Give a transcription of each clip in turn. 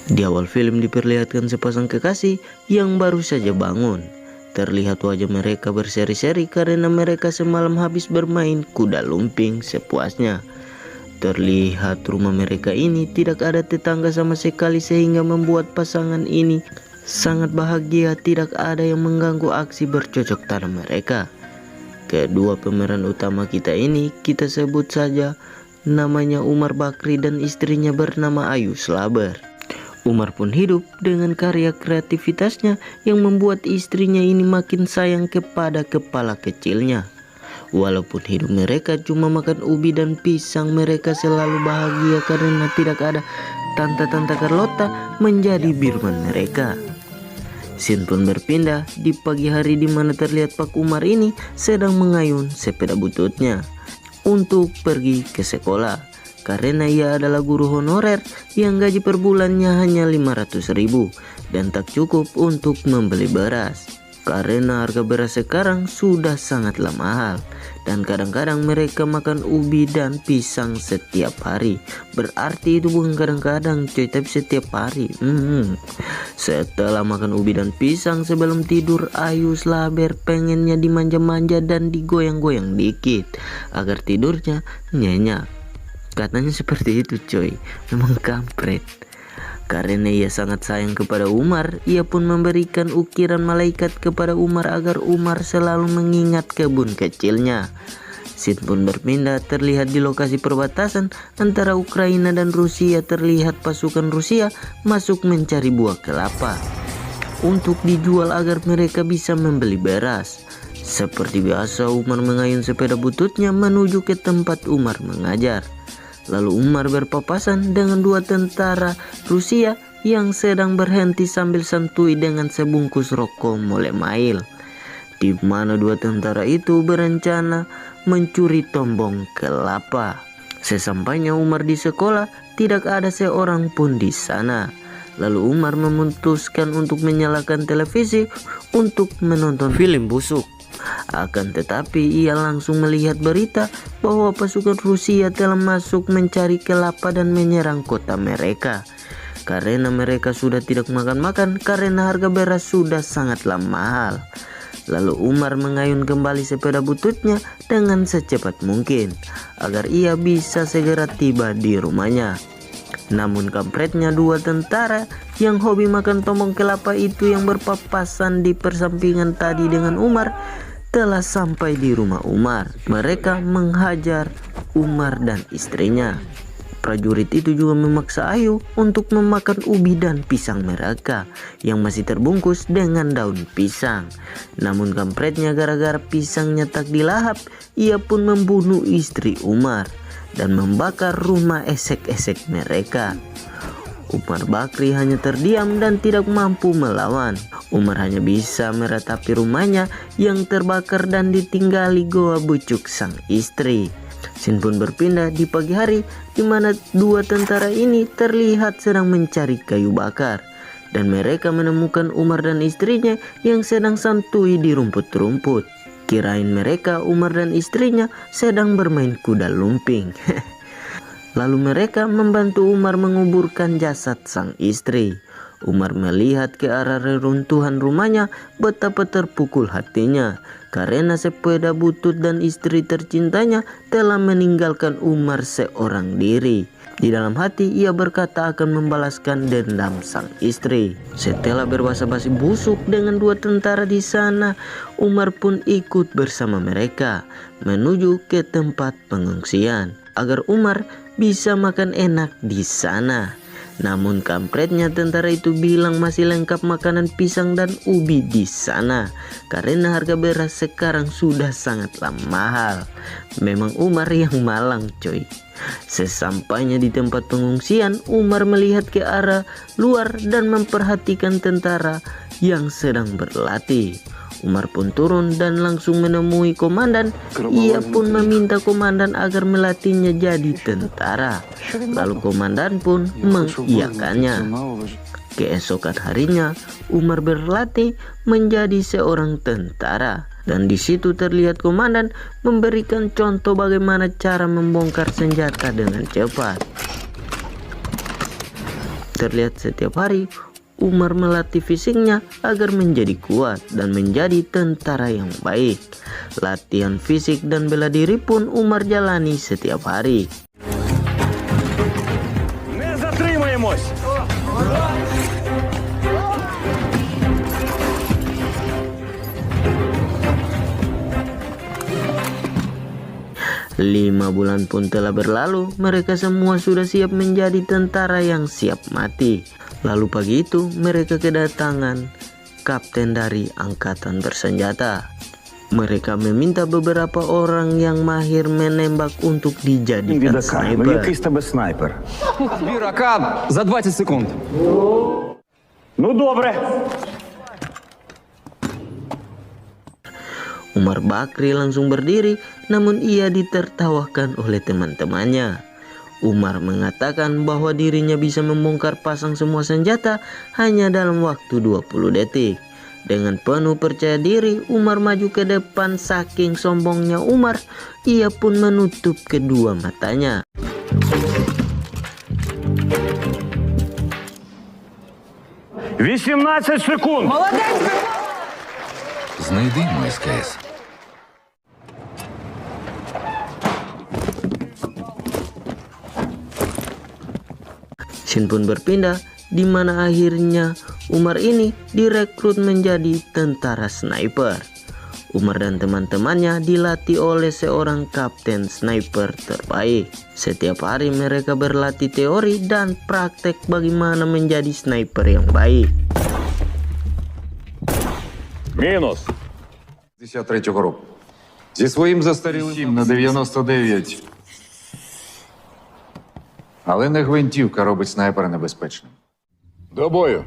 Di awal film diperlihatkan sepasang kekasih yang baru saja bangun. Terlihat wajah mereka berseri-seri karena mereka semalam habis bermain kuda lumping sepuasnya. Terlihat rumah mereka ini tidak ada tetangga sama sekali sehingga membuat pasangan ini sangat bahagia, tidak ada yang mengganggu aksi bercocok tanam mereka. Kedua pemeran utama kita ini kita sebut saja namanya Umar Bakri dan istrinya bernama Ayu Slaber. Umar pun hidup dengan karya kreativitasnya yang membuat istrinya ini makin sayang kepada kepala kecilnya. Walaupun hidup mereka cuma makan ubi dan pisang, mereka selalu bahagia karena tidak ada Tante Carlota menjadi birman mereka. Scene pun berpindah di pagi hari di mana terlihat Pak Umar ini sedang mengayun sepeda bututnya untuk pergi ke sekolah. Karena ia adalah guru honorer yang gaji per bulannya hanya 500.000 dan tak cukup untuk membeli beras. Karena harga beras sekarang sudah sangatlah mahal dan kadang-kadang mereka makan ubi dan pisang setiap hari. Berarti itu bukan kadang-kadang coy, tapi setiap hari. Setelah makan ubi dan pisang sebelum tidur, Ayu Slaber pengennya dimanja-manja dan digoyang-goyang dikit agar tidurnya nyenyak. Katanya seperti itu coy, memang kampret. Karena ia sangat sayang kepada Umar, ia pun memberikan ukiran malaikat kepada Umar agar Umar selalu mengingat kebun kecilnya. Scene pun berpindah terlihat di lokasi perbatasan antara Ukraina dan Rusia. Terlihat pasukan Rusia masuk mencari buah kelapa untuk dijual agar mereka bisa membeli beras. Seperti biasa Umar mengayun sepeda bututnya menuju ke tempat Umar mengajar. Lalu Umar berpapasan dengan dua tentara Rusia yang sedang berhenti sambil santuy dengan sebungkus rokok Mole Mail, di mana dua tentara itu berencana mencuri tombong kelapa. Sesampainya Umar di sekolah, tidak ada seorang pun di sana. Lalu Umar memutuskan untuk menyalakan televisi untuk menonton film busuk. Akan tetapi ia langsung melihat berita bahwa pasukan Rusia telah masuk mencari kelapa dan menyerang kota mereka. Karena mereka sudah tidak makan-makan karena harga beras sudah sangatlah mahal. Lalu Umar mengayun kembali sepeda bututnya dengan secepat mungkin agar ia bisa segera tiba di rumahnya. Namun kampretnya dua tentara yang hobi makan tombong kelapa itu yang berpapasan di persampingan tadi dengan Umar telah sampai di rumah Umar. Mereka menghajar Umar dan istrinya. Prajurit itu juga memaksa Ayu untuk memakan ubi dan pisang mereka yang masih terbungkus dengan daun pisang. Namun kampretnya gara-gara pisangnya tak dilahap, ia pun membunuh istri Umar dan membakar rumah esek-esek mereka. Umar Bakri hanya terdiam dan tidak mampu melawan. Umar hanya bisa meratapi rumahnya yang terbakar dan ditinggali goa bucuk sang istri. Scene pun berpindah di pagi hari di mana dua tentara ini terlihat sedang mencari kayu bakar dan mereka menemukan Umar dan istrinya yang sedang santuy di rumput-rumput. Kirain mereka Umar dan istrinya sedang bermain kuda lumping. Lalu mereka membantu Umar menguburkan jasad sang istri. Umar melihat ke arah reruntuhan rumahnya, betapa terpukul hatinya karena sepeda butut dan istri tercintanya telah meninggalkan Umar seorang diri. Di dalam hati ia berkata akan membalaskan dendam sang istri. Setelah berbahasa-basi busuk dengan dua tentara di sana, Umar pun ikut bersama mereka menuju ke tempat pengungsian agar Umar bisa makan enak di sana. Namun kampretnya tentara itu bilang masih lengkap makanan pisang dan ubi di sana karena harga beras sekarang sudah sangatlah mahal. Memang Umar yang malang coy. Sesampainya di tempat pengungsian, Umar melihat ke arah luar dan memperhatikan tentara yang sedang berlatih. Umar pun turun dan langsung menemui komandan. Ia pun meminta komandan agar melatihnya jadi tentara. Lalu komandan pun mengiyakannya. Keesokan harinya, Umar berlatih menjadi seorang tentara. Dan di situ terlihat komandan memberikan contoh bagaimana cara membongkar senjata dengan cepat. Terlihat setiap hari Umar melatih fisiknya agar menjadi kuat dan menjadi tentara yang baik. Latihan fisik dan bela diri pun Umar jalani setiap hari. Не затримаємось! 5 bulan pun telah berlalu, mereka semua sudah siap menjadi tentara yang siap mati. Lalu pagi itu mereka kedatangan kapten dari angkatan bersenjata. Mereka meminta beberapa orang yang mahir menembak untuk dijadikan sniper. Який з тебе снайпер? Збір АК за 20 секунд. Ну добре. Umar Bakri langsung berdiri, namun ia ditertawakan oleh teman-temannya. Umar mengatakan bahwa dirinya bisa membongkar pasang semua senjata hanya dalam waktu 20 detik. Dengan penuh percaya diri, Umar maju ke depan. Saking sombongnya Umar, ia pun menutup kedua matanya. «18 секунд! Знайди мой СКС. Shin pun berpindah, di mana akhirnya Umar ini direkrut menjadi tentara sniper. Umar dan teman-temannya dilatih oleh seorang kapten sniper terbaik. Setiap hari mereka berlatih teori dan praktek bagaimana menjadi sniper yang baik. Мінус. 53-го року. Зі своїм застарілим 7 на 99. Але не гвинтівка робить снайпера небезпечним. До бою.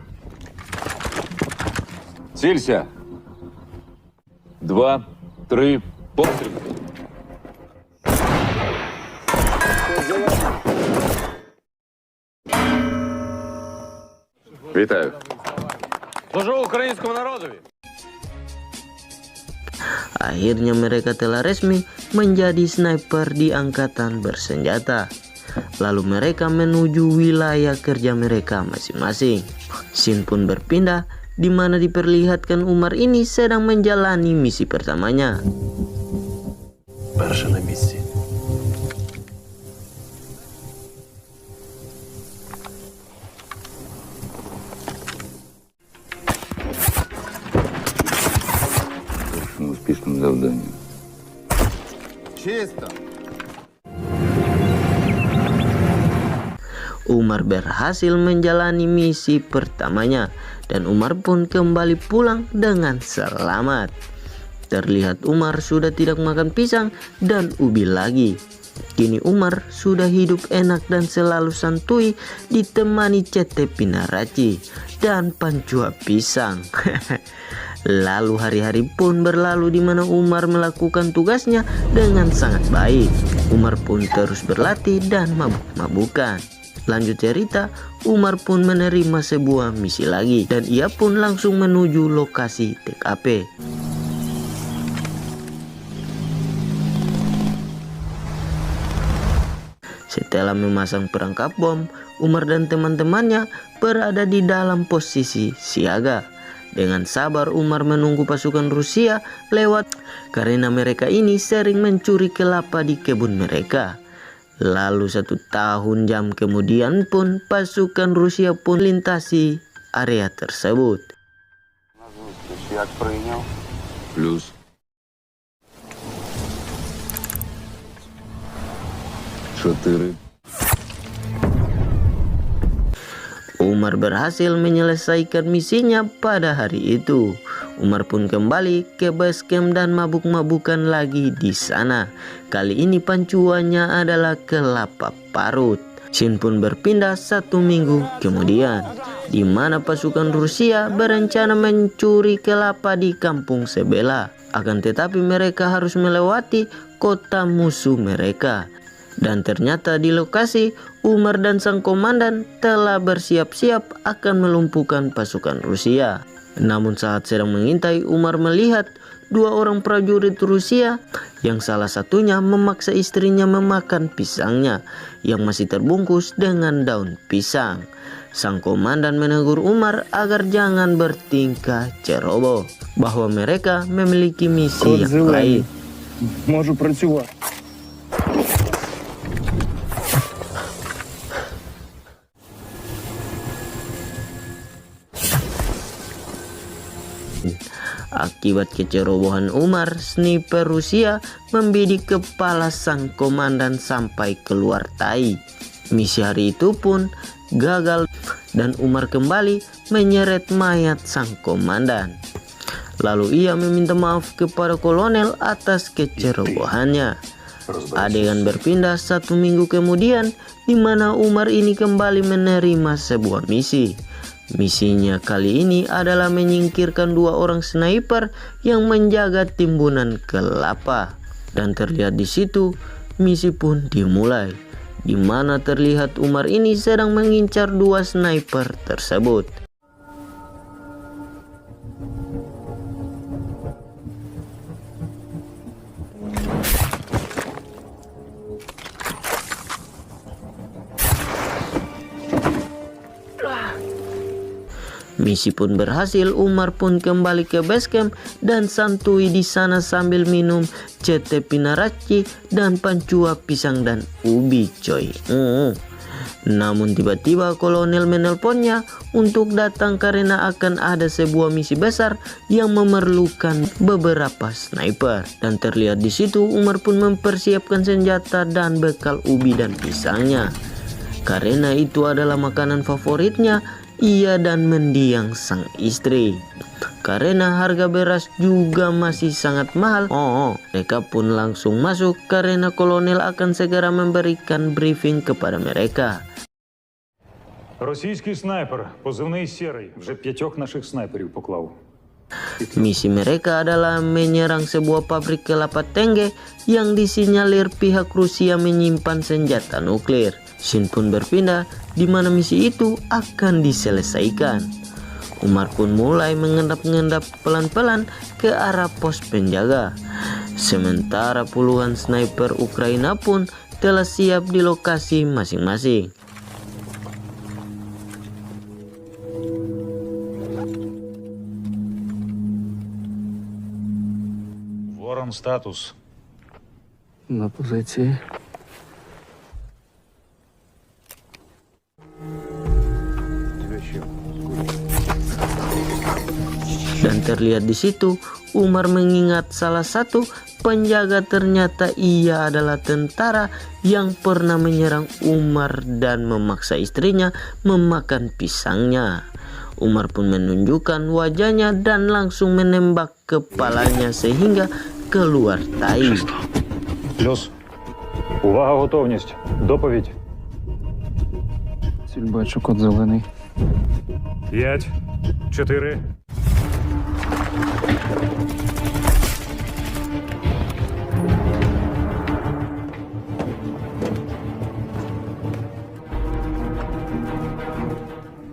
Цілься. 2, 3, постріл. Вітаю. Служу українському народові. Akhirnya mereka telah resmi menjadi sniper di angkatan bersenjata. Lalu mereka menuju wilayah kerja mereka masing-masing. Shin pun berpindah, di mana diperlihatkan Umar ini sedang menjalani misi pertamanya. Перше на місці. Успішним завданням. Umar berhasil menjalani misi pertamanya dan Umar pun kembali pulang dengan selamat. Terlihat Umar sudah tidak makan pisang dan ubi lagi. Kini Umar sudah hidup enak dan selalu santuy, ditemani Cete Pinaraci dan pancua pisang. Lalu hari-hari pun berlalu di mana Umar melakukan tugasnya dengan sangat baik. Umar pun terus berlatih dan mabuk-mabukan. Lanjut cerita, Umar pun menerima sebuah misi lagi dan ia pun langsung menuju lokasi TKP. Setelah memasang perangkap bom, Umar dan teman-temannya berada di dalam posisi siaga. Dengan sabar Umar menunggu pasukan Rusia lewat karena mereka ini sering mencuri kelapa di kebun mereka. Lalu 1 tahun jam kemudian pun pasukan Rusia pun lintasi area tersebut. Плюс. Чотири. Umar berhasil menyelesaikan misinya pada hari itu. Umar pun kembali ke base camp dan mabuk-mabukan lagi di sana. Kali ini pancuannya adalah kelapa parut. Shin pun berpindah 1 minggu kemudian, di mana pasukan Rusia berencana mencuri kelapa di kampung sebelah. Akan tetapi mereka harus melewati kota musuh mereka. Dan ternyata di lokasi, Umar dan sang komandan telah bersiap-siap akan melumpuhkan pasukan Rusia. Namun saat sedang mengintai, Umar melihat 2 orang prajurit Rusia yang salah satunya memaksa istrinya memakan pisangnya yang masih terbungkus dengan daun pisang. Sang komandan menegur Umar agar jangan bertingkah ceroboh, bahwa mereka memiliki misi yang lain. Можу працювати. Akibat kecerobohan Umar, sniper Rusia membidik kepala sang komandan sampai keluar tai. Misi hari itu pun gagal dan Umar kembali menyeret mayat sang komandan. Lalu ia meminta maaf kepada kolonel atas kecerobohannya. Adegan berpindah 1 minggu kemudian, di mana Umar ini kembali menerima sebuah misi. Misinya kali ini adalah menyingkirkan 2 orang sniper yang menjaga timbunan kelapa. Dan terlihat di situ, misi pun dimulai, di mana terlihat Umar ini sedang mengincar 2 sniper tersebut. Misi pun berhasil. Umar pun kembali ke base camp dan santui di sana sambil minum cete pinaraci dan pancua pisang dan ubi coy. Namun tiba-tiba kolonel menelponnya untuk datang karena akan ada sebuah misi besar yang memerlukan beberapa sniper. Dan terlihat di situ Umar pun mempersiapkan senjata dan bekal ubi dan pisangnya, karena itu adalah makanan favoritnya ia dan mendiang sang istri. Karena harga beras juga masih sangat mahal, mereka pun langsung masuk karena kolonel akan segera memberikan briefing kepada mereka. Російський снайпер, позивний «Серий». Вже 5 наших снайперів поклав. Misi mereka adalah menyerang sebuah pabrik kelapa tengge yang disinyalir pihak Rusia menyimpan senjata nuklir. Scene pun berpindah di mana misi itu akan diselesaikan. Umar pun mulai mengendap-endap pelan-pelan ke arah pos penjaga. Sementara puluhan sniper Ukraina pun telah siap di lokasi masing-masing. Ворон статус. На позиції. Dan terlihat di situ Umar mengingat salah satu penjaga, ternyata ia adalah tentara yang pernah menyerang Umar dan memaksa istrinya memakan pisangnya. Umar pun menunjukkan wajahnya dan langsung menembak kepalanya sehingga keluar tai. Плюс. Увага, готовність. Доповідь. Ціль бачу, код зелений. 5, 4.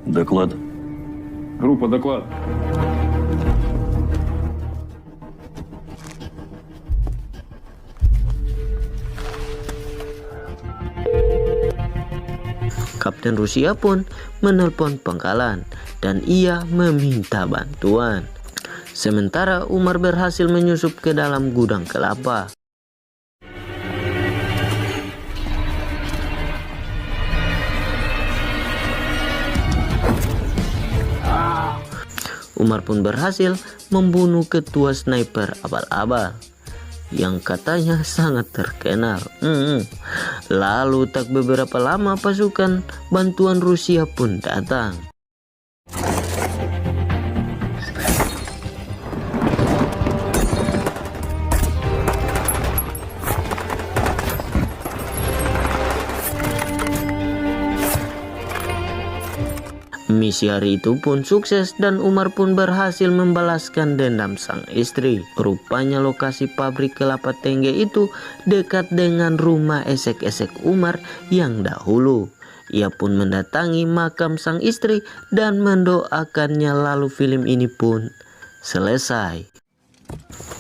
Доклад. Группа, доклад. Kapten Rusia pun menelpon pangkalan dan ia meminta bantuan. Sementara Umar berhasil menyusup ke dalam gudang kelapa. Umar pun berhasil membunuh ketua sniper abal-abal yang katanya sangat terkenal. Lalu tak beberapa lama pasukan bantuan Rusia pun datang. Misi hari itu pun sukses dan Umar pun berhasil membalaskan dendam sang istri. Rupanya lokasi pabrik kelapa tengge itu dekat dengan rumah esek-esek Umar yang dahulu. Ia pun mendatangi makam sang istri dan mendoakannya, lalu film ini pun selesai.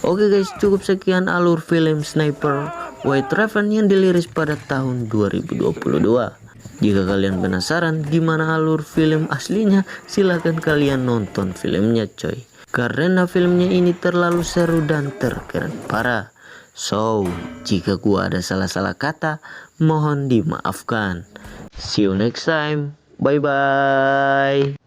Oke guys, cukup sekian alur film Sniper White Raven yang dirilis pada tahun 2022. Jika kalian penasaran gimana alur film aslinya, silahkan kalian nonton filmnya coy. Karena filmnya ini terlalu seru dan terkeren parah. So, jika gua ada salah-salah kata, mohon dimaafkan. See you next time. Bye-bye.